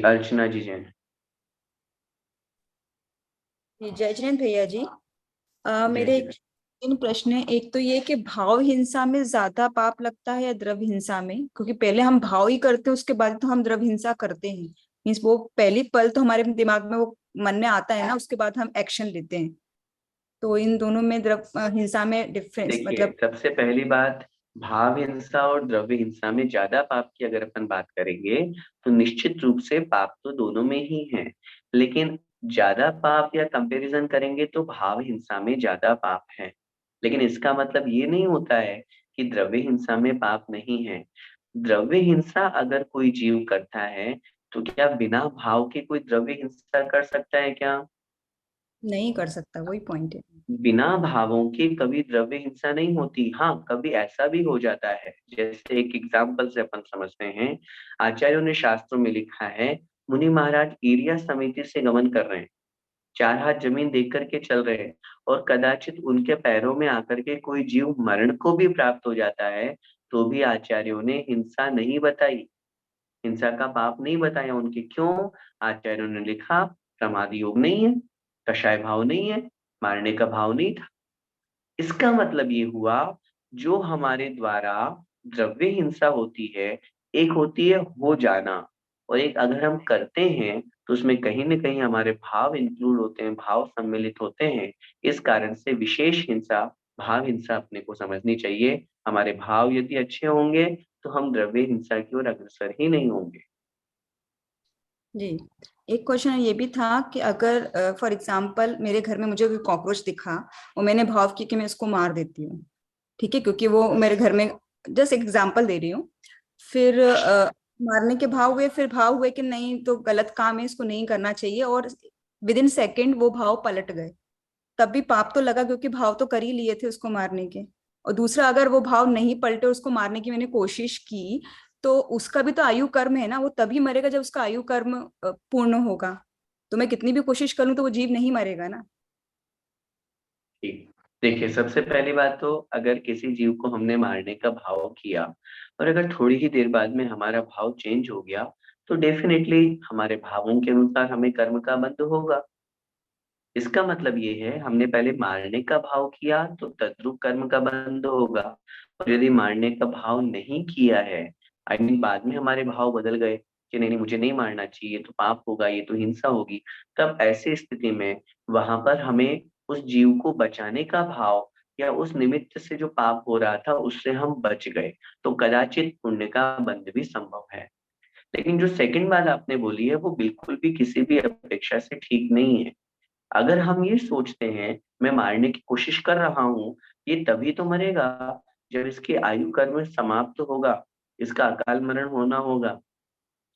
अर्चना जी जैन। जय जिनेंद्र भैया जी। जय मेरे जय। तीन प्रश्न है। एक तो ये कि भाव हिंसा में ज्यादा पाप लगता है या द्रव्य हिंसा में, क्योंकि पहले हम भाव ही करते हैं, उसके बाद तो हम द्रव्य हिंसा करते हैं। मीन्स वो पहली पल तो हमारे दिमाग में वो मन में आता है ना, उसके बाद हम एक्शन लेते हैं। तो इन दोनों में द्रव्य हिंसा में डिफरेंस देखिए, मतलब। सबसे पहली बात, भाव हिंसा और द्रव्य हिंसा में ज्यादा पाप की अगर अपन बात करेंगे तो निश्चित रूप से पाप तो दोनों में ही है। लेकिन ज्यादा पाप या कंपैरिजन करेंगे तो भाव हिंसा में ज्यादा पाप है। लेकिन इसका मतलब ये नहीं होता है कि द्रव्य हिंसा में पाप नहीं है। द्रव्य हिंसा अगर कोई जीव करता है तो क्या बिना भाव के कोई द्रव्य हिंसा कर सकता है क्या? नहीं कर सकता, वही पॉइंट है। बिना भावों के कभी द्रव्य हिंसा नहीं होती। हाँ, कभी ऐसा भी हो जाता है, जैसे एक एग्जाम्पल से अपन समझते हैं। आचार्यों ने शास्त्रों में लिखा है, मुनि महाराज एरिया समिति से गमन कर रहे हैं, 4 हाथ जमीन देख करके चल रहे हैं, और कदाचित उनके पैरों में आकर के कोई जीव मरण को भी प्राप्त हो जाता है, तो भी आचार्यों ने हिंसा नहीं बताई, हिंसा का पाप नहीं बताया उनके। क्यों? आचार्यों ने लिखा, प्रमाद योग नहीं है, कषाय भाव नहीं है, मारने का भाव नहीं था। इसका मतलब ये हुआ, जो हमारे द्वारा द्रव्य हिंसा होती है, एक होती है हो जाना, और एक अगर हम करते हैं तो उसमें कहीं ना कहीं हमारे भाव इंक्लूड होते हैं, भाव सम्मिलित होते हैं। इस कारण से विशेष हिंसा, भाव हिंसा अपने को समझनी चाहिए। हमारे भाव यदि अच्छे होंगे तो हम द्रव्य हिंसा की ओर अग्रसर ही नहीं होंगे। जी। एक क्वेश्चन ये भी था कि अगर फॉर एग्जांपल मेरे घर में मुझे कोई कॉकरोच दिखा और मैंने भाव किया कि मैं इसको मार देती हूँ, ठीक है, क्योंकि वो मेरे घर में, जस्ट एग्जांपल दे रही हूँ। फिर मारने के भाव हुए, फिर भाव हुए कि नहीं तो गलत काम है, इसको नहीं करना चाहिए, और विद इन सेकेंड वो भाव पलट गए। तब भी पाप तो लगा, क्योंकि भाव तो कर ही लिए थे उसको मारने के। और दूसरा, अगर वो भाव नहीं पलटे, उसको मारने की मैंने कोशिश की, तो उसका भी तो आयु कर्म है ना, वो तभी मरेगा जब उसका आयु कर्म पूर्ण होगा। तो मैं कितनी भी कोशिश करूं तो वो जीव नहीं मरेगा ना। ठीक। देखिए, सबसे पहली बात तो, अगर किसी जीव को हमने मारने का भाव किया और अगर थोड़ी ही देर बाद में हमारा भाव चेंज हो गया, तो डेफिनेटली हमारे भावों के अनुसार हमें कर्म का बंध होगा। इसका मतलब ये है, हमने पहले मारने का भाव किया तो तद्रुप कर्म का बंध होगा। और यदि मारने का भाव नहीं किया है, आई मीन बाद में हमारे भाव बदल गए कि नहीं नहीं मुझे नहीं मारना चाहिए, ये तो पाप होगा, ये तो हिंसा होगी, तब ऐसी स्थिति में वहां पर हमें उस जीव को बचाने का भाव, या उस निमित्त से जो पाप हो रहा था उससे हम बच गए, तो कदाचित पुण्य का बंध भी संभव है। लेकिन जो सेकंड बात आपने बोली है वो बिल्कुल भी किसी भी अपेक्षा से ठीक नहीं है। अगर हम ये सोचते हैं मैं मारने की कोशिश कर रहा हूँ, ये तभी तो मरेगा जब इसकी आयु कर्म समाप्त होगा, इसका अकाल मरण होना होगा।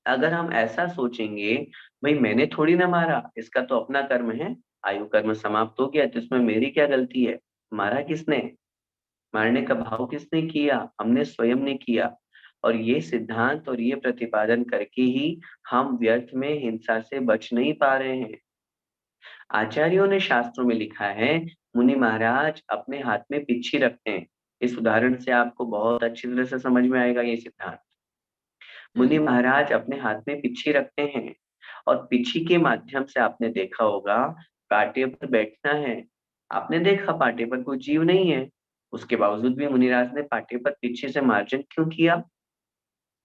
अगर हम ऐसा सोचेंगे, भाई मैंने थोड़ी ना मारा, इसका तो अपना कर्म है, आयु कर्म समाप्त हो गया तो इसमें मेरी क्या गलती है, मारा किसने, मारने का भाव किसने किया, हमने स्वयं ने किया। और ये सिद्धांत और ये प्रतिपादन करके ही हम व्यर्थ में हिंसा से बच नहीं पा रहे हैं। आचार्यों ने शास्त्रों में लिखा है, मुनि महाराज अपने हाथ में पिच्छी रखते हैं। इस उदाहरण से आपको बहुत अच्छी तरह से समझ में आएगा ये सिद्धांत। मुनि हम्म। महाराज अपने हाथ में पिच्छी रखते हैं, और पिच्छी के माध्यम से आपने देखा होगा, पाटे पर बैठना है। आपने देखा पाटे पर कोई जीव नहीं है, उसके बावजूद भी मुनिराज ने पाटे पर पिच्छी से मार्जन क्यों किया?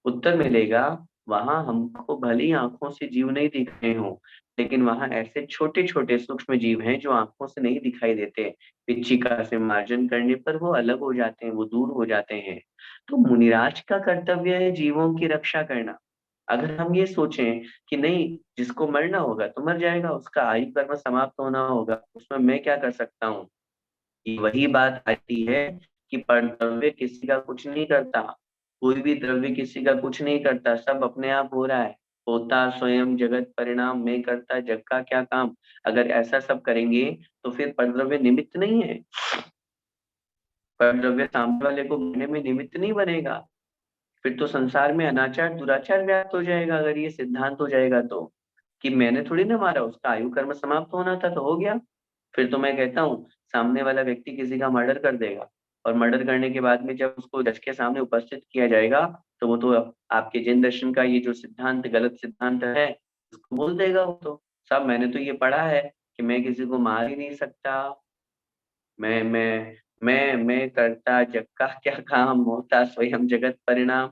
उत्तर मिलेगा, वहां हमको भली आंखों से जीव नहीं दिख रहे हो, लेकिन वहां ऐसे छोटे छोटे सूक्ष्म जीव हैं जो आंखों से नहीं दिखाई देते। पिच्छिका से मार्जन करने पर वो अलग हो जाते हैं, वो दूर हो जाते हैं। तो मुनिराज का कर्तव्य है जीवों की रक्षा करना। अगर हम ये सोचें कि नहीं, जिसको मरना होगा तो मर जाएगा, उसका आयु कर्म समाप्त होना होगा, उसमें मैं क्या कर सकता हूँ, ये वही बात आती है कि परद्रव्य किसी का कुछ नहीं करता, कोई भी द्रव्य किसी का कुछ नहीं करता, सब अपने आप हो रहा है। होता स्वयं जगत परिणाम, मैं करता जग का क्या काम। अगर ऐसा सब करेंगे तो फिर परद्रव्य निमित्त नहीं है, परद्रव्य सामने वाले को मरने में निमित्त नहीं बनेगा। फिर तो संसार में अनाचार दुराचार व्याप्त हो जाएगा, अगर ये सिद्धांत हो जाएगा तो, कि मैंने थोड़ी ना मारा, उसका आयु कर्म समाप्त होना था तो हो गया। फिर तो मैं कहता हूँ, सामने वाला व्यक्ति किसी का मर्डर कर देगा, और मर्डर करने के बाद में जब उसको जज के सामने उपस्थित किया जाएगा, तो वो तो आपके जैन दर्शन का ये जो सिद्धांत गलत सिद्धांत है, उसको बोल देगा वो तो, साहब मैंने तो ये पढ़ा है कि मैं किसी को मार ही नहीं सकता, मैं करता जग का क्या काम, होता स्वयं जगत परिणाम।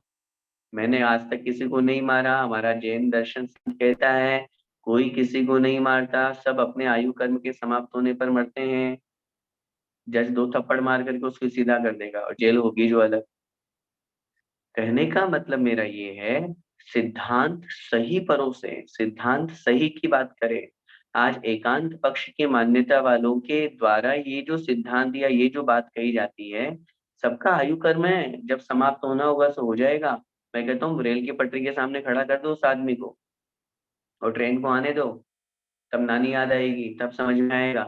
मैंने आज तक किसी को नहीं मारा, हमारा जैन दर्शन कहता है कोई किसी को नहीं मारता, सब अपने आयु कर्म के समाप्त होने पर मरते हैं। जज 2 थप्पड़ मार करके उसको सीधा कर देगा और जेल होगी जो अलग। कहने का मतलब मेरा ये है, सिद्धांत सही परोसे, सिद्धांत सही की बात करें। आज एकांत पक्ष की मान्यता वालों के द्वारा ये जो सिद्धांत या ये जो बात कही जाती है, सबका आयु कर्म है, जब समाप्त होना होगा तो हो जाएगा। मैं कहता हूँ रेल की पटरी के सामने खड़ा कर दो उस आदमी को और ट्रेन को आने दो, तब नानी याद आएगी, तब समझ में आएगा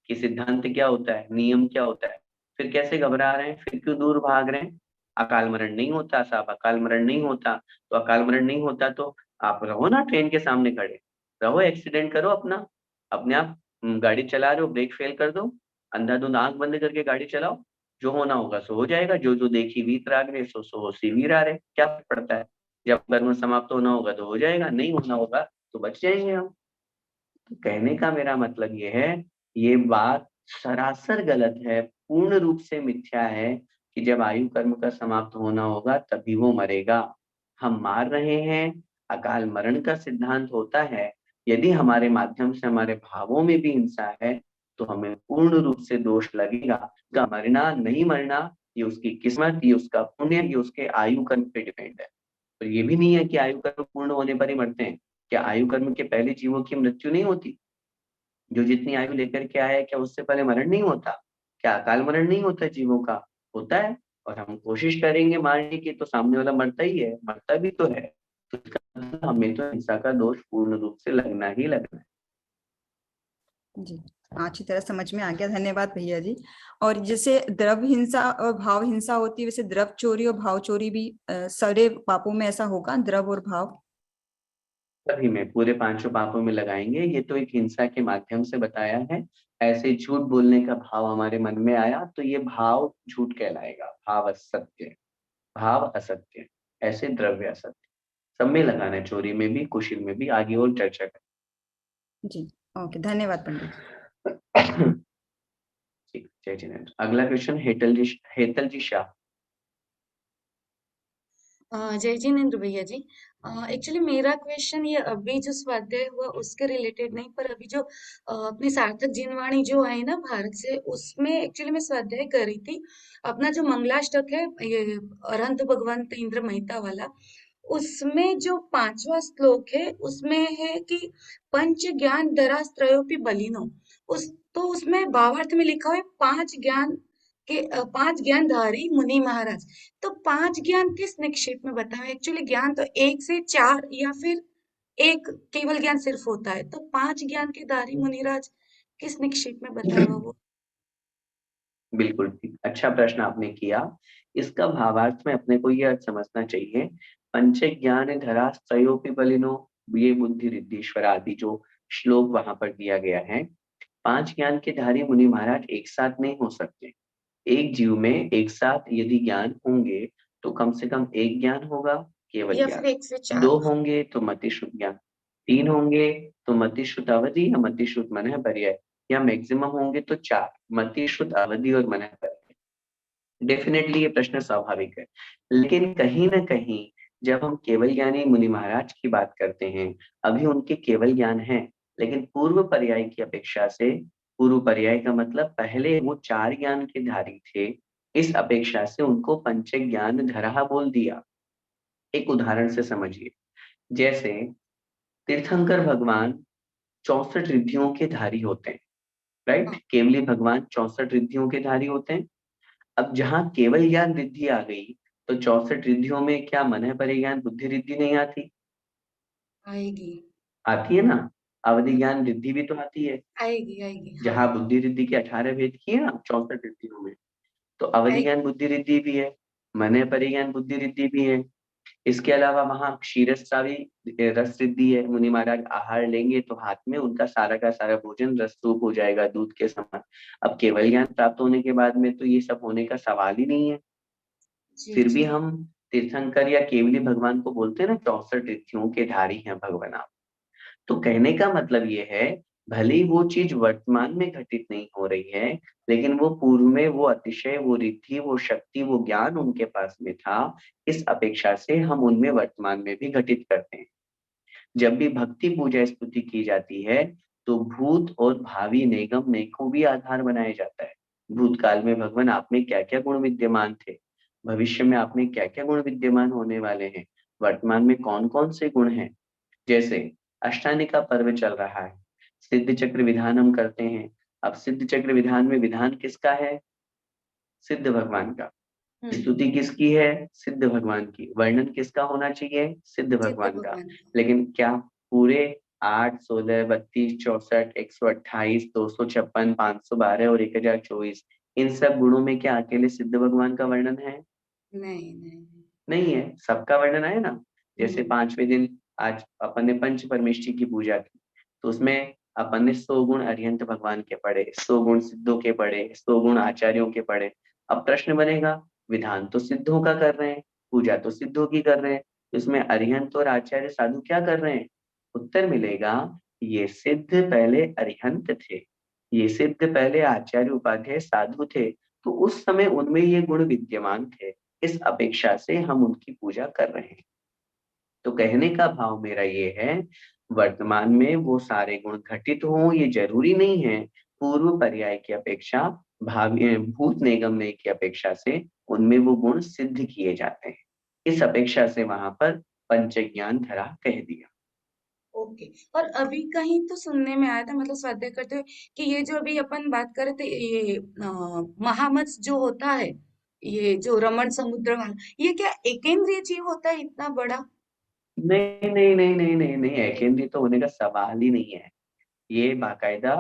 कि सिद्धांत क्या होता है, नियम क्या होता है। फिर कैसे घबरा रहे हैं, फिर क्यों दूर भाग रहे हैं। अकाल मरण नहीं होता साहब, अकाल मरण नहीं होता। तो अकाल मरण नहीं होता तो आप रहो ना ट्रेन के सामने खड़े, रहो, एक्सीडेंट करो अपना, अपने आप गाड़ी चला रहे हो ब्रेक फेल कर दो, अंधाधुंध आंख बंद करके गाड़ी चलाओ, जो होना होगा सो हो जाएगा, जो जो देखी वीत राग रे सो सो होसी वीर आ रहे, क्या फर्क पड़ता है। जब कर्म समाप्त होना होगा तो हो जाएगा, नहीं होना होगा तो बच जाएंगे हम। तो कहने का मेरा मतलब ये है, ये बात सरासर गलत है, पूर्ण रूप से मिथ्या है कि जब आयु कर्म का समाप्त होना होगा तभी वो मरेगा। हम मार रहे हैं, अकाल मरण का सिद्धांत होता है। यदि हमारे माध्यम से हमारे भावों में भी हिंसा है तो हमें पूर्ण रूप से दोष लगेगा। का मरना नहीं मरना ये उसकी किस्मत, ये उसका पुण्य, ये उसके आयु कर्म पे डिपेंड है। तो ये भी नहीं है कि आयु कर्म पूर्ण होने पर ही मरते हैं। क्या आयु कर्म के पहले जीवों की मृत्यु नहीं होती? जो जितनी आयु लेकर के आया है क्या उससे पहले मरण नहीं होता? क्या अकाल मरण नहीं होता जीवों का? होता है। और हम कोशिश करेंगे मारने की तो सामने वाला मरता ही है, मरता भी तो है। तो इसका मतलब हमें तो हिंसा का दोष पूर्ण रूप से लगना ही लगना है। जी, अच्छी तरह समझ में आ गया, धन्यवाद भैया जी। और जैसे द्रव्य हिंसा और भाव हिंसा होती है, वैसे द्रव्य चोरी और भाव चोरी भी सारे पापों में ऐसा होगा, द्रव्य और भाव? सभी में, पूरे पांचों पापों में लगाएंगे। ये तो एक हिंसा के माध्यम से बताया है। ऐसे झूठ बोलने का भाव हमारे मन में आया तो ये भाव झूठ कहलाएगा, भाव असत्य, भाव असत्य, ऐसे द्रव्य असत्य। सब में लगाना है, चोरी में भी, कुशील में भी। आगे और चर्चा जी, ओके, धन्यवाद पंडित जी। करें। ठीक, जय जिनेन्द्र। अगला क्वेश्चन हेतल जी शाह। जय जिनेन्द्र भैया जी। एक्चुअली मेरा क्वेश्चन ये अभी जो स्वाध्याय हुआ उसके रिलेटेड नहीं, पर अभी जो अपनी सार्थक जिनवाणी जो आई ना भारत से, उसमें एक्चुअली मैं स्वाध्याय कर रही थी। अपना जो मंगलाष्टक है, ये अरहंत भगवंत इंद्र महिता वाला, उसमें जो 5वां श्लोक है उसमें है कि पंच ज्ञान दरास्त्रयोपि बलिनो। उस तो उसमें भावार्थ में लिखा हुआ है 5 ज्ञान के 5 ज्ञानधारी मुनि महाराज। तो 5 ज्ञान किस निक्षेप में बताए? एक्चुअली ज्ञान तो 1 से 4 या फिर एक केवल ज्ञान सिर्फ होता है, तो 5 ज्ञान के धारी मुनिराज किस निक्षेप में बताया हुआ वो? बिल्कुल ठीक, अच्छा प्रश्न आपने किया। इसका भावार्थ में अपने को ये अर्थ समझना चाहिए, पंच ज्ञान धरा त्रयोपि बलिनो, ये बुद्धि रिद्धीश्वर आदि जो श्लोक वहां पर दिया गया है। 5 ज्ञान के धारी मुनि महाराज एक साथ नहीं हो सकते। एक जीव में एक साथ यदि ज्ञान होंगे तो कम से कम एक ज्ञान होगा, केवल या ज्ञान। फिर 1 से 4? 2 होंगे तो मतिश्रुत ज्ञान। 3 होंगे तो मतिश्रुत अवधि या मतिश्रुत मनः पर्याय, या मैक्सिमम होंगे तो 4, मतिश्रुत अवधि और मनः पर्याय। डेफिनेटली ये प्रश्न स्वाभाविक है। लेकिन कहीं ना कहीं जब हम केवल ज्ञानी मुनि महाराज की बात करते हैं, अभी उनके केवल ज्ञान है, लेकिन पूर्व पर्याय की अपेक्षा से, पूर्व पर्याय का मतलब पहले वो 4 ज्ञान के धारी थे, इस अपेक्षा से उनको पंच ज्ञान धरा बोल दिया। एक उदाहरण से समझिए, जैसे तीर्थंकर भगवान 64 रिद्धियों के धारी होते हैं, राइट? हाँ, केवली भगवान 64 रिद्धियों के धारी होते हैं। अब जहाँ केवल ज्ञान रिद्धि आ गई तो 64 रिद्धियों में क्या मन परिज्ञान बुद्धि रिद्धि नहीं आती? आएगी। आती है ना। अवधि ज्ञान रिद्धि भी तो आती है। आएगी, आएगी, हाँ। जहाँ बुद्धि रिद्धि के 18 भेद किए ना 64 रिद्धियों में, तो अवधि आएगी। ज्ञान बुद्धि रिद्धि भी है, मन परिज्ञान बुद्धि रिद्धि भी है। इसके अलावा वहां क्षीरस्त्रावी रस सिद्धि है, मुनि महाराज आहार लेंगे तो हाथ में उनका सारा का सारा भोजन रस रूप हो जाएगा, दूध के समान। अब केवल ज्ञान प्राप्त होने के बाद में तो ये सब होने का सवाल ही नहीं है। जी, फिर भी जी। हम तीर्थंकर या केवली भगवान को बोलते हैं ना 64 रिद्धियों के धारी हैं भगवान आप। तो कहने का मतलब ये है, भले ही वो चीज वर्तमान में घटित नहीं हो रही है, लेकिन वो पूर्व में वो अतिशय, वो रिद्धि, वो शक्ति, वो ज्ञान उनके पास में था, इस अपेक्षा से हम उनमें वर्तमान में भी घटित करते हैं। जब भी भक्ति पूजा स्तुति की जाती है, तो भूत और भावी निगम को भी आधार बनाया जाता है। भूतकाल में भगवान आप में क्या क्या गुण विद्यमान थे, भविष्य में आप में क्या क्या गुण विद्यमान होने वाले हैं, वर्तमान में कौन कौन से गुण हैं। जैसे अष्टानी का पर्व चल रहा है, सिद्ध चक्र विधान हम करते हैं। अब सिद्ध चक्र विधान में विधान किसका है? सिद्ध भगवान का। हम्म। स्तुति किसकी है? सिद्ध भगवान की। वर्णन किसका होना चाहिए? सिद्ध सिद्ध भगवान का। भगवान का। लेकिन क्या पूरे 8, 16, 32, 64, 128, 256, 512 और 1024, इन सब गुणों में क्या अकेले सिद्ध भगवान का वर्णन है? नहीं नहीं नहीं। नहीं है, सबका वर्णन है ना। जैसे हम्म। 5वें दिन आज अपन ने पंच परमेष्ठी की पूजा की, तो उसमें अपन ने 100 गुण अरिहंत भगवान के पढ़े, 100 गुण सिद्धों के पढ़े, 100 गुण आचार्यों के पढ़े। अब प्रश्न बनेगा, विधान तो सिद्धों का कर रहे हैं, पूजा तो सिद्धों की कर रहे हैं, तो इसमें अरिहंत और आचार्य साधु क्या कर रहे हैं? उत्तर मिलेगा, ये सिद्ध पहले अरिहंत थे, ये सिद्ध पहले आचार्य उपाध्याय साधु थे, तो उस समय उनमें ये गुण विद्यमान थे, इस अपेक्षा से हम उनकी पूजा कर रहे हैं। तो कहने का भाव मेरा ये है, वर्तमान में वो सारे गुण घटित हों ये जरूरी नहीं है। पूर्व पर्याय की अपेक्षा, भावी भूत निगमने की अपेक्षा से उनमें वो गुण सिद्ध किए जाते हैं, इस अपेक्षा से वहां पर पंच ज्ञान धरा कह दिया। ओके। और अभी कहीं तो सुनने में आया था, मतलब स्वाध्याय करते हुए, कि ये जो अभी अपन बात कर रहे थे, ये महामत्स्य जो होता है, ये जो रमण समुद्र वाला, ये क्या एकेंद्रीय जीव होता है इतना बड़ा? नहीं नहीं नहीं नहीं नहीं नहीं, एकेंद्रीय तो होने का सवाल ही नहीं है। ये बाकायदा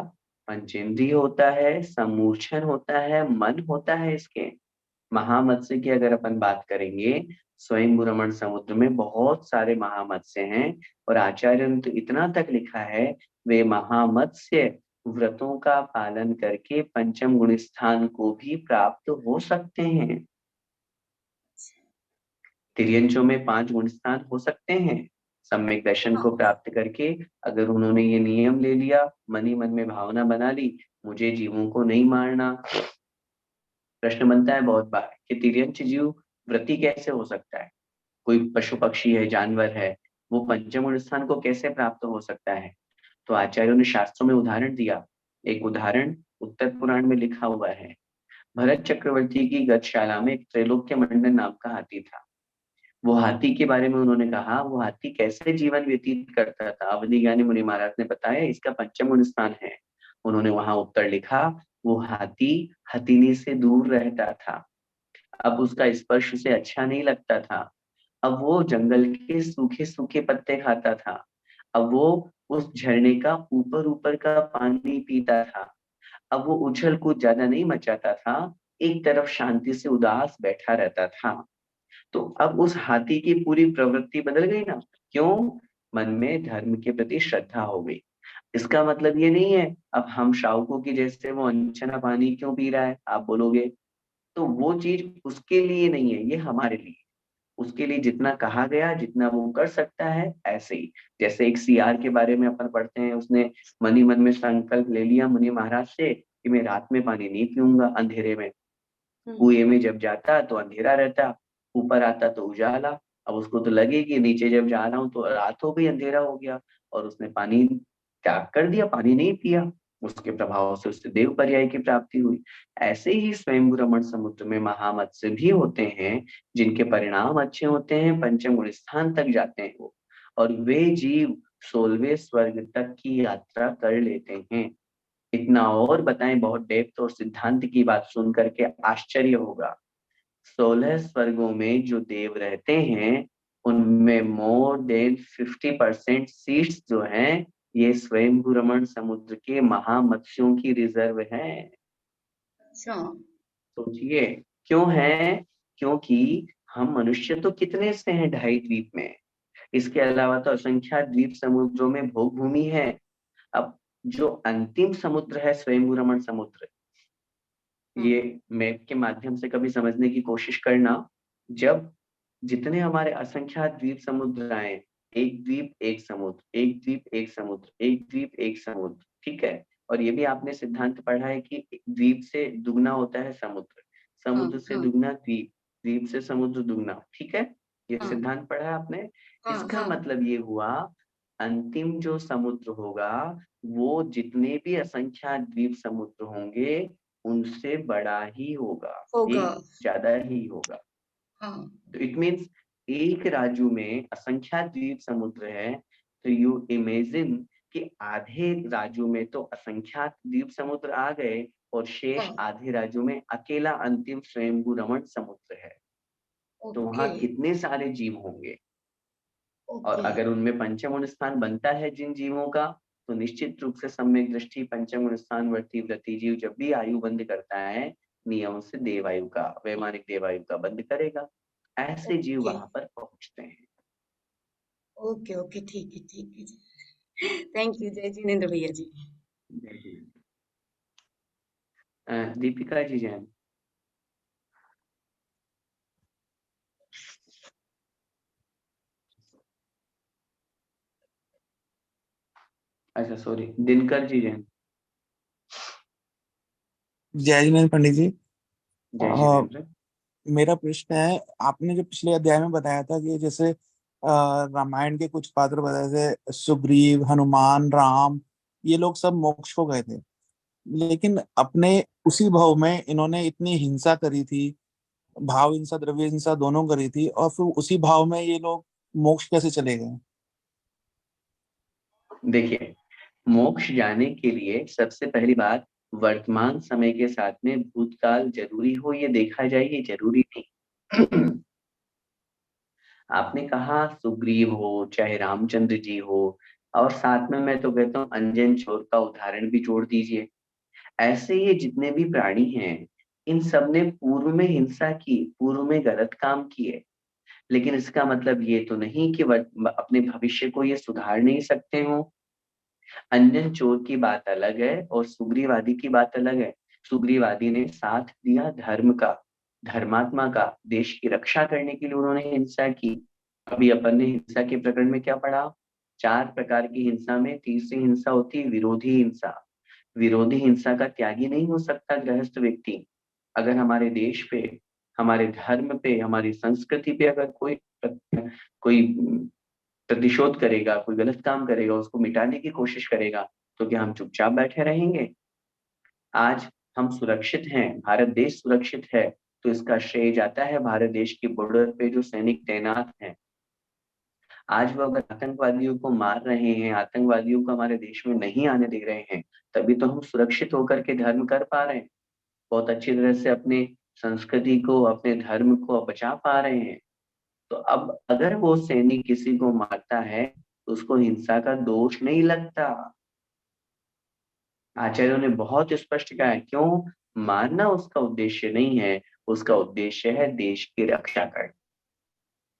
पंचेंद्रिय होता है, समूर्छन होता है, मन होता है इसके। महामत्स्य की अगर अपन बात करेंगे, स्वयं रमण समुद्र में बहुत सारे महामत्स्य हैं, और आचार्य ने तो इतना तक लिखा है, वे महामत्स्य व्रतों का पालन करके पंचम गुण स्थान को भी प्राप्त हो सकते हैं। तिर्यंचों में 5 गुण स्थान हो सकते हैं, सम्यक दर्शन हाँ। को प्राप्त करके। अगर उन्होंने ये नियम ले लिया, मन ही मन में भावना बना ली, मुझे जीवों को नहीं मारना। प्रश्न बनता है बहुत बार कि तिर्यंच जीव व्रती कैसे हो सकता है? कोई पशु पक्षी है, जानवर है, वो पंचम गुण स्थान को कैसे प्राप्त हो सकता है? तो आचार्यों ने शास्त्रों में उदाहरण दिया। एक उदाहरण उत्तर पुराण में लिखा हुआ है। भरत चक्रवर्ती की गतशाला में एक त्रैलोक्य मंडन नाम का हाथी था। वो हाथी के बारे में उन्होंने कहा, वो हाथी कैसे जीवन व्यतीत करता था, अवधि ज्ञानी मुनि महाराज ने बताया, इसका पंचम गुण स्थान है। उन्होंने वहां उत्तर लिखा, वो हाथी हथिनी से दूर रहता था, अब उसका स्पर्श उसे अच्छा नहीं लगता था, अब वो जंगल के सूखे सूखे पत्ते खाता था, अब वो उस झरने का ऊपर ऊपर का पानी पीता था, अब वो उछल कूद ज्यादा नहीं मचाता था, एक तरफ शांति से उदास बैठा रहता था। तो अब उस हाथी की पूरी प्रवृत्ति बदल गई ना। क्यों? मन में धर्म के प्रति श्रद्धा हो गई। इसका मतलब ये नहीं है अब हम शावकों की जैसे वो अनछना पानी क्यों पी रहा है, आप बोलोगे। तो वो चीज उसके लिए नहीं है, ये हमारे लिए। उसके लिए जितना कहा गया, जितना वो कर सकता है, ऐसे ही। जैसे एक सियार के बारे में अपन पढ़ते हैं, उसने मन ही मन में संकल्प ले लिया मुनि महाराज से कि मैं रात में पानी नहीं पीऊंगा अंधेरे में। हम्म। कुएं में जब जाता तो अंधेरा रहता, ऊपर आता तो उजाला। अब उसको तो लगे कि नीचे जब जा रहा हूँ तो रात हो गई, अंधेरा हो गया, और उसने पानी त्याग कर दिया, पानी नहीं पिया। उसके प्रभाव से उससे देव पर्याय की प्राप्ति हुई। ऐसे ही स्वयं रमण समुद्र में महामत्स्य भी होते हैं, जिनके परिणाम अच्छे होते हैं, पंचम गुण स्थान तक जाते हैं वो, और वे जीव 16वें स्वर्ग तक की यात्रा कर लेते हैं। इतना और बताएं, बहुत डेप्थ और सिद्धांत की बात सुन करके आश्चर्य होगा। 16 स्वर्गों में जो देव रहते हैं, उनमें मोर देन 50% सीट्स जो हैं, ये स्वयं रमण समुद्र के महामत्स्यों की रिजर्व हैं। अच्छा। सोचिए क्यों है? क्योंकि हम मनुष्य तो कितने से हैं, 2.5 द्वीप में। इसके अलावा तो असंख्यात द्वीप समुद्रों में भोग भूमि है। अब जो अंतिम समुद्र है स्वयं रमण समुद्र, हम्म। ये मैप के माध्यम से कभी समझने की कोशिश करना। जब जितने हमारे असंख्यात द्वीप समुद्र आए, एक द्वीप एक समुद्र, एक द्वीप एक समुद्र, एक द्वीप एक समुद्र, ठीक है। और ये भी आपने सिद्धांत पढ़ा है कि द्वीप से दुगना होता है समुद्र, हाँ समुद्र से हाँ दुगना द्वीप, द्वीप से समुद्र दुगना, ठीक है। ये हाँ सिद्धांत पढ़ा है आपने। हाँ इसका हाँ मतलब ये हुआ, अंतिम जो समुद्र होगा वो जितने भी असंख्यात द्वीप समुद्र होंगे उनसे बड़ा ही होगा, होगा। एक ज्यादा ही होगा। हाँ तो इट मीन्स एक राज्य में असंख्यात द्वीप समुद्र है, तो यू इमेजिन कि आधे राज्यों में तो असंख्यात द्वीप समुद्र आ गए और शेष हाँ। आधे राज्यों में अकेला अंतिम स्वयंभू रमण समुद्र है। तो ओके वहां कितने सारे जीव होंगे, और ओके अगर उनमें पंचम स्थान बनता है जिन जीवों का, तो निश्चित रूप से सम्यक दृष्टि पंचम स्थान वर्ती व्रति जीव जब भी आयु बंद करता है नियम से देवायु का, वैमानिक देवायु का बंद करेगा। ऐसे जीव ओके वहां पर पहुंचते हैं। ओके ओके ठीक है जी। थैंक यू जय जिनेन्द्र भैया जी। दीपिका जी जैन। अच्छा सॉरी, दिनकर जी जैन। जय जिनेन्द्र पंडित जी। जय अ, जिनेन्द्र। मेरा प्रश्न है, आपने जो पिछले अध्याय में बताया था कि जैसे रामायण के कुछ पात्र बताए थे, सुग्रीव, हनुमान, राम, ये लोग सब मोक्ष को गए थे, लेकिन अपने उसी भाव में इन्होंने इतनी हिंसा करी थी, भाव हिंसा द्रव्य हिंसा दोनों करी थी, और फिर उसी भाव में ये लोग मोक्ष कैसे चले गए? देखिए, मोक्ष जाने के लिए सबसे पहली बात, वर्तमान समय के साथ में भूतकाल जरूरी हो ये देखा जाए, ये जरूरी नहीं। आपने कहा सुग्रीव हो चाहे रामचंद्र जी हो, और साथ में मैं तो कहता हूँ अंजन चोर का उदाहरण भी जोड़ दीजिए। ऐसे ये जितने भी प्राणी हैं, इन सब ने पूर्व में हिंसा की, पूर्व में गलत काम किए, लेकिन इसका मतलब ये तो नहीं कि अपने भविष्य को ये सुधार नहीं सकते हो। अंजन चोर की बात अलग है और सुग्रीवादी की बात अलग है। सुग्रीवादी ने साथ दिया धर्म का, धर्मात्मा का, देश की रक्षा करने के लिए उन्होंने हिंसा की। अभी अपन ने हिंसा के प्रकरण में क्या पढ़ा, 4 प्रकार की हिंसा में तीसरी हिंसा होती है विरोधी हिंसा। विरोधी हिंसा का त्यागी नहीं हो सकता गृहस्थ व्यक्ति। अगर हमारे देश पे, हमारे धर्म पे, हमारी संस्कृति पे अगर कोई प्रतिशोध करेगा, कोई गलत काम करेगा, उसको मिटाने की कोशिश करेगा, तो क्या हम चुपचाप बैठे रहेंगे? आज हम सुरक्षित हैं, भारत देश सुरक्षित है, तो इसका श्रेय जाता है भारत देश की बॉर्डर पे जो सैनिक तैनात हैं। आज वो अगर आतंकवादियों को मार रहे हैं, आतंकवादियों को हमारे देश में नहीं आने दे रहे हैं, तभी तो हम सुरक्षित होकर के धर्म कर पा रहे हैं, बहुत अच्छी तरह से अपने संस्कृति को, अपने धर्म को बचा पा रहे हैं। तो अब अगर वो सैनिक किसी को मारता है तो उसको हिंसा का दोष नहीं लगता। आचार्यों ने बहुत स्पष्ट कहा है, क्यों? मारना उसका उद्देश्य नहीं है, उसका उद्देश्य है देश की रक्षा करना,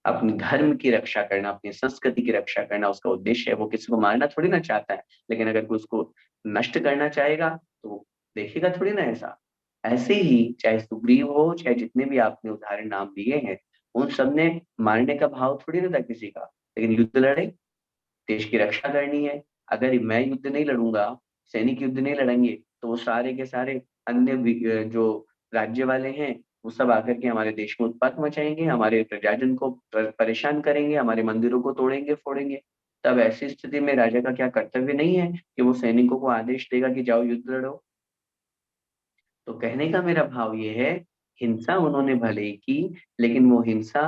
अपने धर्म की रक्षा करना, अपनी संस्कृति की रक्षा करना उसका उद्देश्य है। वो किसी को मारना थोड़ी ना चाहता है, लेकिन अगर कोई उसको नष्ट करना चाहेगा तो वो देखेगा थोड़ी ना ऐसा। ऐसे ही चाहे सुग्रीव हो चाहे जितने भी आपने उदाहरण नाम दिए हैं, उन सब ने मारने का भाव थोड़ी ना था किसी का, लेकिन युद्ध लड़े, देश की रक्षा करनी है। अगर मैं युद्ध नहीं लड़ूंगा, सैनिक युद्ध नहीं लड़ेंगे, तो वो सारे के सारे अन्य जो राज्य वाले हैं वो सब आकर के हमारे देश में उत्पात मचाएंगे, हमारे प्रजाजन को परेशान करेंगे, हमारे मंदिरों को तोड़ेंगे फोड़ेंगे। तब ऐसी स्थिति में राजा का क्या कर्तव्य नहीं है कि वो सैनिकों को आदेश देगा कि जाओ युद्ध लड़ो? तो कहने का मेरा भाव ये है, हिंसा उन्होंने भले ही की, लेकिन वो हिंसा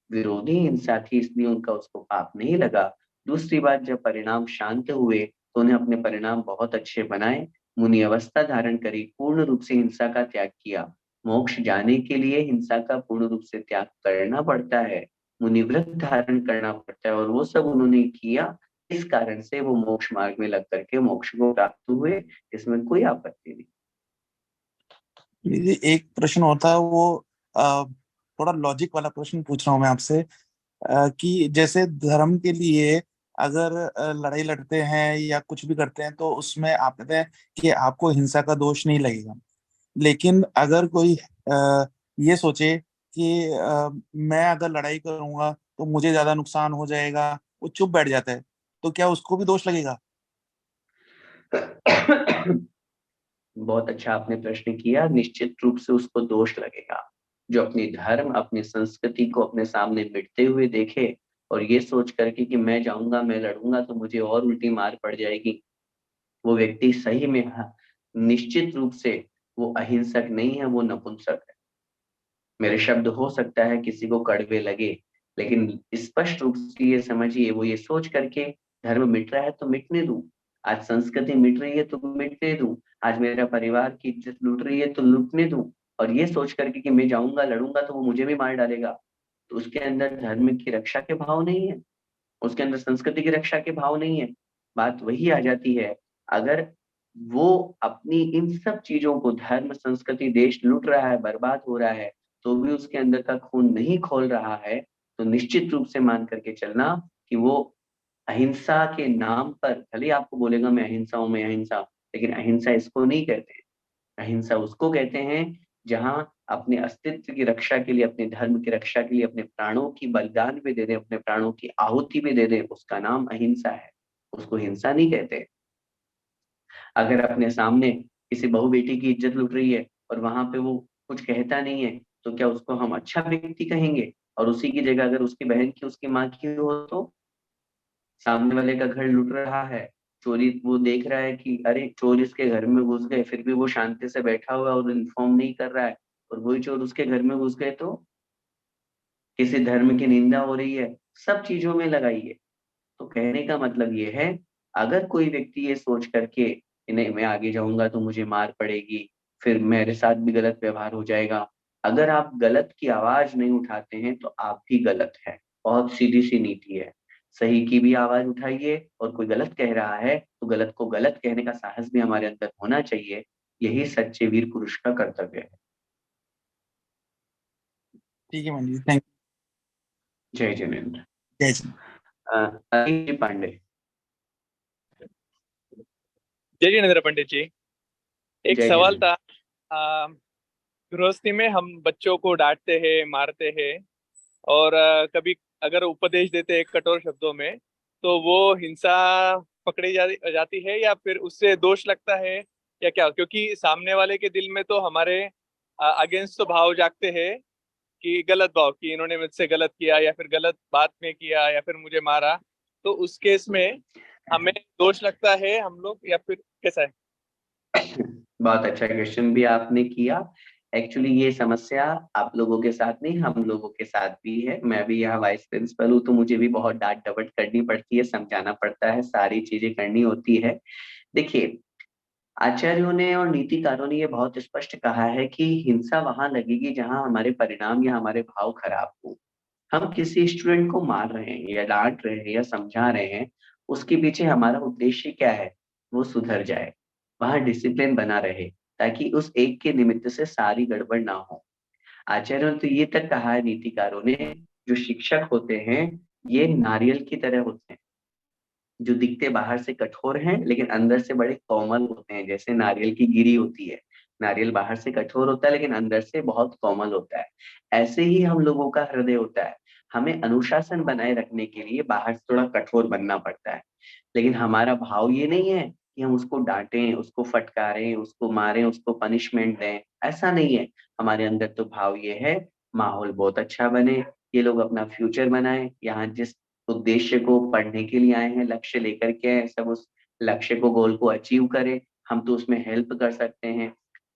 विरोधी हिंसा थी, इसलिए उनका उसको पाप नहीं लगा। दूसरी बात, जब परिणाम शांत हुए तो उन्हें अपने परिणाम बहुत अच्छे बनाए, मुनि अवस्था धारण करी, पूर्ण रूप से हिंसा का त्याग किया। मोक्ष जाने के लिए हिंसा का पूर्ण रूप से त्याग करना पड़ता है, मुनि व्रत धारण करना पड़ता है, और वो सब उन्होंने किया। इस कारण से वो मोक्ष मार्ग में लग करके मोक्ष को प्राप्त हुए, इसमें कोई आपत्ति नहीं। ये एक प्रश्न होता है, वो थोड़ा लॉजिक वाला प्रश्न पूछ रहा हूँ मैं आपसे, कि जैसे धर्म के लिए अगर लड़ाई लड़ते हैं या कुछ भी करते हैं, तो उसमें आप कहते हैं कि आपको हिंसा का दोष नहीं लगेगा। लेकिन अगर कोई ये सोचे कि मैं अगर लड़ाई करूंगा तो मुझे ज्यादा नुकसान हो जाएगा, वो चुप बैठ जाता है, तो क्या उसको भी दोष लगेगा? बहुत अच्छा आपने प्रश्न किया। निश्चित रूप से उसको दोष लगेगा। जो अपनी धर्म, अपनी संस्कृति को अपने सामने मिटते हुए देखे और ये सोच करके कि मैं जाऊंगा, मैं लड़ूंगा तो मुझे और उल्टी मार पड़ जाएगी, वो व्यक्ति सही में निश्चित रूप से वो अहिंसक नहीं है, वो नपुंसक है। मेरे शब्द हो सकता है किसी को कड़वे लगे, लेकिन स्पष्ट रूप से ये समझिए, वो ये सोच करके धर्म मिट रहा है तो मिटने दूं, आज संस्कृति मिट रही है तो मिटने दूं, आज मेरा परिवार की इज्जत लूट रही है तो लूटने दूं, और ये सोच करके कि मैं जाऊंगा लड़ूंगा तो वो मुझे भी मार डालेगा, तो उसके अंदर धर्म की रक्षा के भाव नहीं है, उसके अंदर संस्कृति की रक्षा के भाव नहीं है। बात वही आ जाती है, अगर वो अपनी इन सब चीजों को, धर्म, संस्कृति, देश लूट रहा है, बर्बाद हो रहा है, तो भी उसके अंदर का खून नहीं खोल रहा है, तो निश्चित रूप से मान करके चलना कि वो अहिंसा के नाम पर भले ही आपको बोलेगा मैं अहिंसा हूं, मैं अहिंसा, लेकिन अहिंसा इसको नहीं कहते। अहिंसा उसको कहते हैं जहां अपने अस्तित्व की रक्षा के लिए, अपने धर्म की रक्षा के लिए अपने प्राणों की बलिदान भी दे दे, अपने प्राणों की आहुति भी दे दे, उसका नाम अहिंसा है, उसको हिंसा नहीं कहते। अगर अपने सामने किसी बहू बेटी की इज्जत लुट रही है और वहां पे वो कुछ कहता नहीं है, तो क्या उसको हम अच्छा व्यक्ति कहेंगे? और उसी की जगह अगर उसकी बहन की, उसकी माँ की हो, तो सामने वाले का घर लुट रहा है, चोरी, वो देख रहा है कि अरे चोर इसके घर में घुस गए, फिर भी वो शांति से बैठा हुआ है और इन्फॉर्म नहीं कर रहा है, और वही चोर उसके घर में घुस गए, तो किसी धर्म की निंदा हो रही है, सब चीजों में लगाइए। तो कहने का मतलब ये है, अगर कोई व्यक्ति ये सोच करके कि नहीं मैं आगे जाऊंगा तो मुझे मार पड़ेगी, फिर मेरे साथ भी गलत व्यवहार हो जाएगा, अगर आप गलत की आवाज नहीं उठाते हैं तो आप भी गलत है। बहुत सीधी सी नीति है, सही की भी आवाज उठाइए, और कोई गलत कह रहा है तो गलत को गलत कहने का साहस भी हमारे अंदर होना चाहिए। यही सच्चे वीर पुरुष का कर्तव्य है। ठीक है मंजी, थैंक जय जिनेन्द्र। यू। जय श्री। अनिल जी पांडे। जय जिनेन्द्र पंडित जी। एक जय सवाल जिनेन्द्र। था। गृहस्थी में हम बच्चों को डांटते हैं, मारते हैं, और कभी अगर उपदेश देते हैं कठोर शब्दों में, तो वो हिंसा पकड़ी जाती है, या फिर उससे दोष लगता है, या क्या? क्योंकि सामने वाले के दिल में तो हमारे अगेंस्ट तो भाव जागते हैं, कि गलत भाव, कि इन्होंने मुझसे गलत किया, या फिर गलत बात में किया, या फिर मुझे मारा, तो उस केस में हमें दोष लगता है हम लोग, या फिर कैसा है? बहुत अच्छा क्वेश्चन भी आपने किया। एक्चुअली ये समस्या आप लोगों के साथ नहीं, हम लोगों के साथ भी है। मैं भी यहाँ वाइस प्रिंसिपल हूँ, तो मुझे भी बहुत डांट डपट करनी पड़ती है, समझाना पड़ता है, सारी चीजें करनी होती है। देखिए, आचार्यों ने और नीतिकारों ने ये बहुत स्पष्ट कहा है कि हिंसा वहां लगेगी जहां हमारे परिणाम या हमारे भाव खराब हो। हम किसी स्टूडेंट को मार रहे हैं या डांट रहे हैं या समझा रहे हैं, उसके पीछे हमारा उद्देश्य क्या है? वो सुधर जाए, वहां डिसिप्लिन बना रहे, ताकि उस एक के निमित्त से सारी गड़बड़ ना हो। आचार्यों ने तो ये तक कहा है, नीतिकारों ने, जो शिक्षक होते हैं ये नारियल की तरह होते हैं, जो दिखते बाहर से कठोर हैं लेकिन अंदर से बड़े कोमल होते हैं, जैसे नारियल की गिरी होती है। नारियल बाहर से कठोर होता है लेकिन अंदर से बहुत कोमल होता है। ऐसे ही हम लोगों का हृदय होता है। हमें अनुशासन बनाए रखने के लिए बाहर से थोड़ा कठोर बनना पड़ता है, लेकिन हमारा भाव ये नहीं है कि हम उसको डांटें, उसको फटकारें, उसको मारें, उसको पनिशमेंट दें, ऐसा नहीं है। हमारे अंदर तो भाव ये है, माहौल बहुत अच्छा बने, ये लोग अपना फ्यूचर बनाए, यहाँ जिस उद्देश्य को पढ़ने के लिए आए हैं, लक्ष्य लेकर के आए हैं, सब उस लक्ष्य को, गोल को अचीव करें, हम तो उसमें हेल्प कर सकते हैं।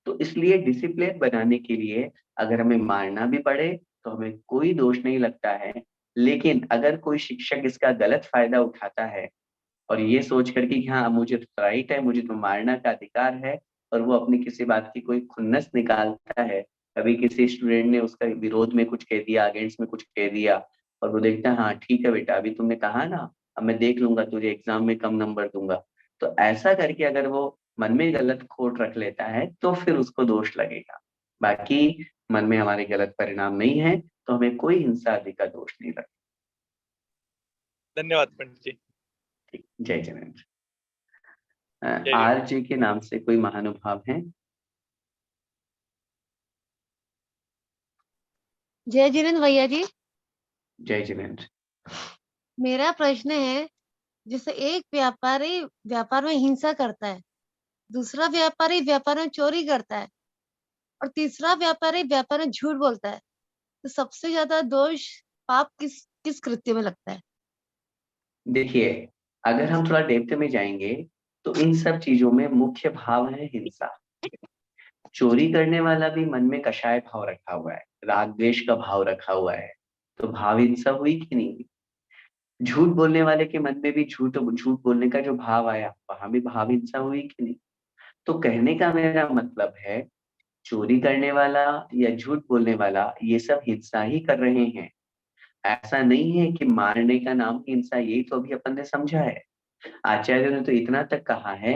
तो इसलिए डिसिप्लिन बनाने के लिए अगर हमें मारना भी पड़े तो हमें कोई दोष नहीं लगता है। लेकिन अगर कोई शिक्षक इसका गलत फायदा उठाता है और ये सोच करके कि हाँ मुझे तो राइट है, मुझे तो मारना का अधिकार है, और वो अपनी किसी बात की कोई खुन्नस निकालता है, कभी किसी स्टूडेंट ने उसका विरोध में कुछ कह दिया, अगेंस्ट में कुछ कह दिया, और वो देखता है हाँ ठीक है बेटा, अभी तुमने कहा ना, अब मैं देख लूंगा, तुझे एग्जाम में कम नंबर दूंगा, तो ऐसा करके अगर वो मन में गलत खोट रख लेता है तो फिर उसको दोष लगेगा। बाकी मन में हमारे गलत परिणाम नहीं है तो हमें कोई हिंसा आदि का दोष नहीं लगता। धन्यवाद पंडित जी। ठीक, जय जिनेन्द्र। जय जय। आरजे के नाम से कोई महानुभाव हैं? जय जिनेन्द्र भैया जी। जय जिनेन्द्र। मेरा प्रश्न है, जैसे एक व्यापारी व्यापार में हिंसा करता है, दूसरा व्यापारी व्यापार में चोरी करता है और तीसरा व्यापारी व्यापार में झूठ बोलता है, तो सबसे ज्यादा दोष पाप किस किस कृत्य में लगता है? देखिए, अगर हम थोड़ा डेप्थ में जाएंगे तो इन सब चीजों में मुख्य भाव है हिंसा। चोरी करने वाला भी मन में कषाय भाव रखा हुआ है, राग द्वेष का भाव रखा हुआ है, तो भाव हिंसा हुई कि नहीं? झूठ बोलने वाले के मन में भी झूठ झूठ बोलने का जो भाव आया, वहां भी भाव हिंसा हुई कि नहीं? तो कहने का मेरा मतलब है, चोरी करने वाला या झूठ बोलने वाला ये सब हिंसा ही कर रहे हैं। ऐसा नहीं है कि मारने का नाम हिंसा, यही तो अभी अपन ने समझा है। आचार्यों ने तो इतना तक कहा है,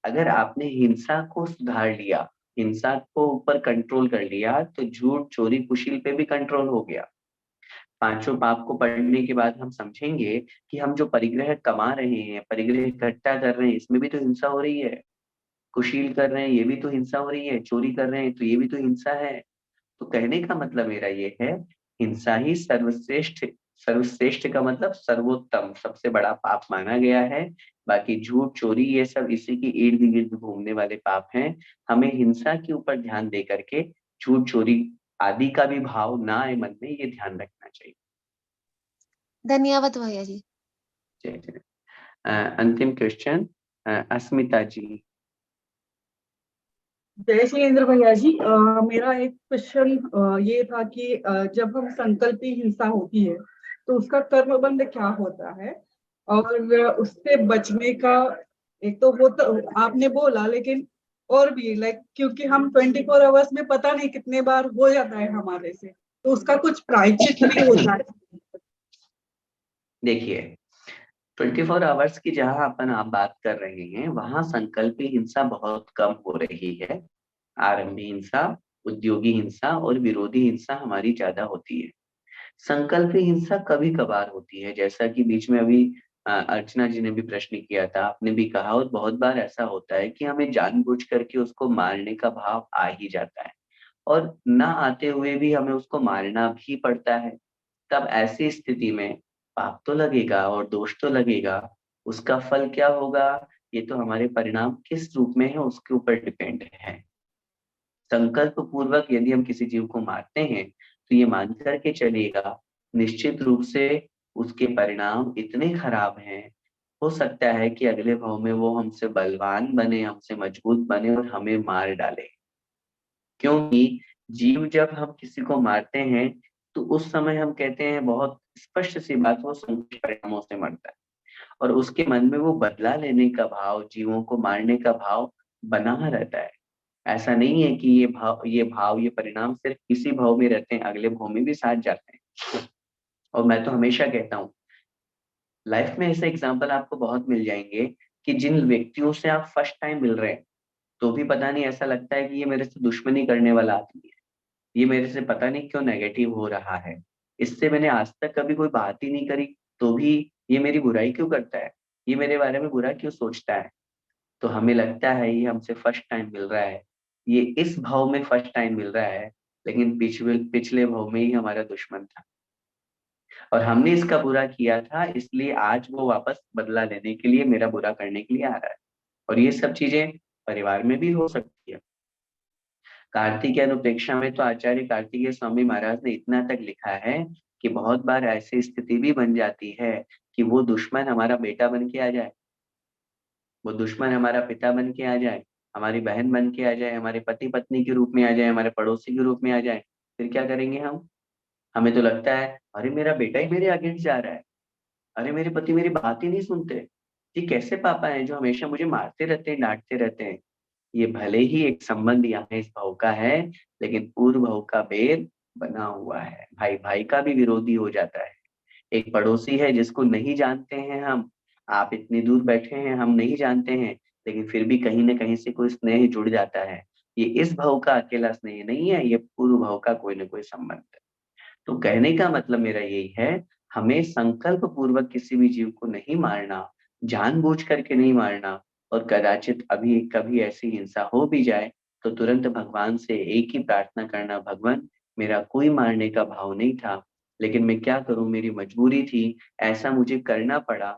अगर आपने हिंसा को सुधार लिया, हिंसा को ऊपर कंट्रोल कर लिया, तो झूठ चोरी कुशील पे भी कंट्रोल हो गया। पांचों पाप को पढ़ने के बाद हम समझेंगे कि हम जो परिग्रह कमा रहे हैं, परिग्रह इकट्ठा कर रहे हैं, इसमें भी तो हिंसा हो रही है। कुशील कर रहे हैं, ये भी तो हिंसा हो रही है। चोरी कर रहे हैं तो ये भी तो हिंसा है। तो कहने का मतलब मेरा ये है, हिंसा ही सर्वश्रेष्ठ, सर्वश्रेष्ठ का मतलब सर्वोत्तम, सबसे बड़ा पाप माना गया है। बाकी झूठ चोरी ये सब इसी की इर्द गिर्द घूमने वाले पाप हैं। हमें हिंसा के ऊपर ध्यान दे करके झूठ चोरी आदि का भी भाव ना आए मन में, ये ध्यान रखना चाहिए। धन्यवाद भैया जी। जय जय। अंतिम क्वेश्चन अस्मिता जी। जय शैलेंद्र भैया जी। मेरा एक क्वेश्चन ये था कि जब हम संकल्पी हिंसा होती है तो उसका कर्मबंध क्या होता है, और उससे बचने का, एक तो वो तो आपने बोला, लेकिन और भी लाइक, क्योंकि हम 24 आवर्स में पता नहीं कितने बार हो जाता है हमारे से, तो उसका कुछ प्रायश्चित भी होता है। देखिए, 24 आवर्स की जहां अपन आप बात कर रहे हैं, वहां संकल्पी हिंसा बहुत कम हो रही है। आरंभी हिंसा, उद्योगी हिंसा और विरोधी हिंसा हमारी ज्यादा होती है। संकल्पी हिंसा कभी कभार होती है, जैसा कि बीच में अभी अर्चना जी ने भी प्रश्न किया था, आपने भी कहा, और बहुत बार ऐसा होता है कि हमें जानबूझ करके उसको मारने का भाव आ ही जाता है, और ना आते हुए भी हमें उसको मारना भी पड़ता है। तब ऐसी स्थिति में पाप तो लगेगा और दोष तो लगेगा। उसका फल क्या होगा, ये तो हमारे परिणाम किस रूप में है उसके ऊपर डिपेंड है। संकल्प पूर्वक यदि हम किसी जीव को मारते हैं, तो ये मान करके चलेगा, निश्चित रूप से उसके परिणाम इतने खराब हैं। हो सकता है कि अगले भाव में वो हमसे बलवान बने, हमसे मजबूत बने और हमें मार डाले। क्योंकि जीव जब हम किसी को मारते हैं, तो उस समय हम कहते हैं, बहुत स्पष्ट सी बात, वो संकुचित परिणामों से मरता है, और उसके मन में वो बदला लेने का भाव, जीवों को मारने का भाव बना रहता है। ऐसा नहीं है कि ये परिणाम सिर्फ इसी भाव में रहते हैं, अगले भाव में भी साथ जाते हैं। और मैं तो हमेशा कहता हूँ, लाइफ में ऐसे एग्जाम्पल आपको बहुत मिल जाएंगे कि जिन व्यक्तियों से आप फर्स्ट टाइम मिल रहे हैं, तो भी पता नहीं ऐसा लगता है कि ये मेरे से दुश्मनी करने वाला आदमी है, ये मेरे से पता नहीं क्यों नेगेटिव हो रहा है, इससे मैंने आज तक कभी कोई बात ही नहीं करी, तो भी ये मेरी बुराई क्यों करता है, ये मेरे बारे में बुरा क्यों सोचता है। तो हमें लगता है ये हमसे फर्स्ट टाइम मिल रहा है, ये इस भाव में फर्स्ट टाइम मिल रहा है, लेकिन पिछले पिछले भाव में ही हमारा दुश्मन था, और हमने इसका बुरा किया था, इसलिए आज वो वापस बदला लेने के लिए, मेरा बुरा करने के लिए आ रहा है। और ये सब चीजें परिवार में भी हो सकती है। कार्तिकेय अनुप्रेक्षा में तो आचार्य कार्तिकेय स्वामी महाराज ने इतना तक लिखा है कि बहुत बार ऐसी स्थिति भी बन जाती है कि वो दुश्मन हमारा बेटा बन के आ जाए, वो दुश्मन हमारा पिता बन के आ जाए, हमारी बहन बन के आ जाए, हमारे पति पत्नी के रूप में आ जाए, हमारे पड़ोसी के रूप में आ जाए। फिर क्या करेंगे हम? हमें तो लगता है, अरे मेरा बेटा ही मेरे अगेंस्ट जा रहा है, अरे मेरे पति मेरी बात ही नहीं सुनते, ये कैसे पापा हैं जो हमेशा मुझे मारते रहते हैं, डांटते रहते हैं। ये भले ही एक संबंध यहाँ इस भाव का है, लेकिन पूर्व भाव का भेद बना हुआ है, भाई भाई का भी विरोधी हो जाता है। एक पड़ोसी है जिसको नहीं जानते हैं हम, आप इतनी दूर बैठे हैं, हम नहीं जानते हैं, लेकिन फिर भी कहीं ना कहीं से कोई स्नेह जुड़ जाता है। ये इस भाव का अकेला स्नेह नहीं है, ये पूर्व भाव का कोई ना कोई संबंध है। तो कहने का मतलब मेरा यही है, हमें संकल्प पूर्वक किसी भी जीव को नहीं मारना, जानबूझ करके नहीं मारना, और कदाचित अभी कभी ऐसी हिंसा हो भी जाए, तो तुरंत भगवान से एक ही प्रार्थना करना, भगवान मेरा कोई मारने का भाव नहीं था, लेकिन मैं क्या करूं, मेरी मजबूरी थी, ऐसा मुझे करना पड़ा।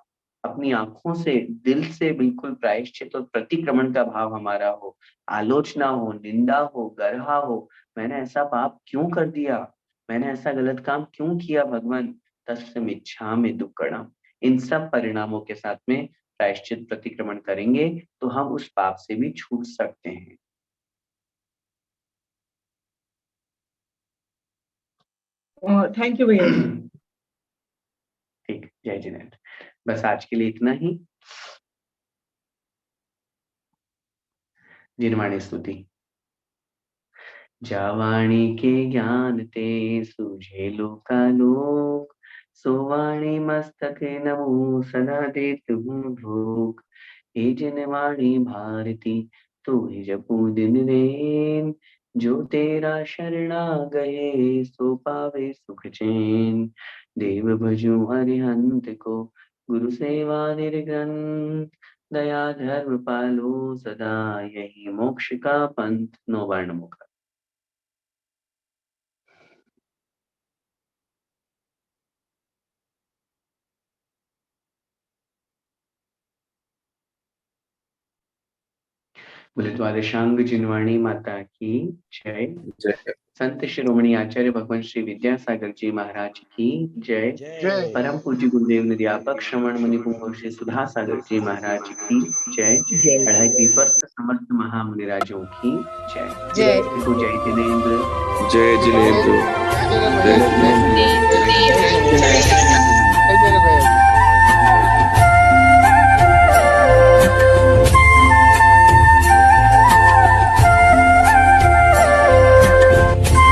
अपनी आंखों से, दिल से बिल्कुल प्रायश्चित और प्रतिक्रमण का भाव हमारा हो, आलोचना हो, निंदा हो, गर्हा हो, मैंने ऐसा पाप क्यों कर दिया, मैंने ऐसा गलत काम क्यों किया भगवान, तस्य मिच्छामि दुक्कड़म। इन सब परिणामों के साथ में प्रायश्चित प्रतिक्रमण करेंगे तो हम उस पाप से भी छूट सकते हैं। थैंक यू भैया जी। ठीक, जय जिनेंद्र। बस आज के लिए इतना ही। जिनवाणी स्तुति। जावाणी के ज्ञान ते सूझे लोकालोक, सोवाणी मस्तक नमो सदा देत हूँ भोग। हे जिनवाणी भारती तू ही जपू दिन रैन, जो तेरा शरणा गए सो पावे सुख चैन। देव भजू अरिहंत को गुरु सेवा निर्ग्रंथ, दया धर्म पालो सदा यही मोक्ष का पंथ। नौवर्ण मुख। बोले द्वादशांग शांग जिनवाणी माता की जय। जय संत शिरोमणि आचार्य भगवान श्री विद्यासागर जी महाराज की जय। जय परम पूज्य गुरुदेव निध्यापक श्रवण मुनि कुंवर श्री सुधा सागर जी महाराज की जय। अढ़ाई पीपस्थ समस्त महामुनिराजों की जय। जय। तो जय जिनेन्द्र, जय जिनेन्द्र, जय जिनेन्द्र, जय जिनेन्द्र।